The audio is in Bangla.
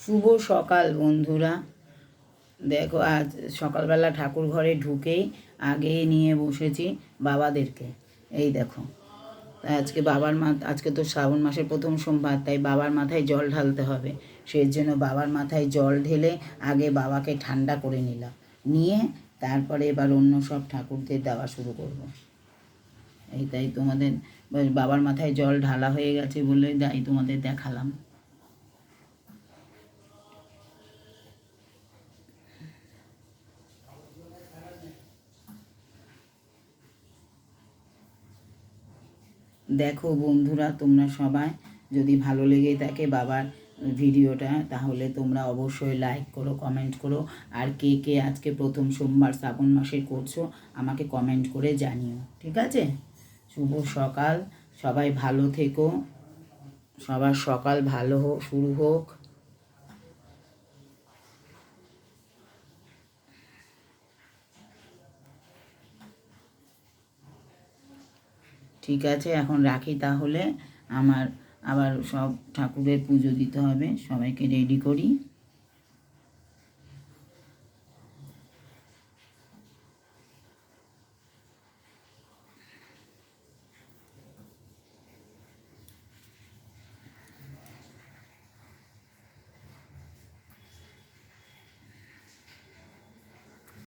শুভ সকাল বন্ধুরা। দেখো আজ সকালবেলা ঠাকুর ঘরে ঢুকেই আগে নিয়ে বসেছি বাবাদেরকে। এই দেখো, আজকে আজকে তো শ্রাবণ মাসের প্রথম সোমবার, তাই বাবার মাথায় জল ঢালতে হবে। সেই জন্য বাবার মাথায় জল ঢেলে আগে বাবাকে ঠান্ডা করে নিয়ে তারপরে এবার অন্য সব ঠাকুরদের দেওয়া শুরু করব। তাই তোমাদের বাবার মাথায় জল ঢালা হয়ে গেছে বলে তোমাদের দেখালাম। দেখো বন্ধুরা, তোমরা সবাই যদি ভালো লেগে থাকে বাবার ভিডিওটা, তাহলে তোমরা অবশ্যই লাইক করো, কমেন্ট করো। আর কে কে আজকে প্রথম সোমবার শ্রাবণ মাসে করছো আমাকে কমেন্ট করে জানিও, ঠিক আছে? শুভ সকাল, সবাই ভালো থেকো, সবার সকাল ভালো শুরু হোক। ঠিক আছে, এখন রাখি তাহলে। আমার আবার সব ঠাকুরের পুজো দিতে হবে, সবাইকে রেডি করি।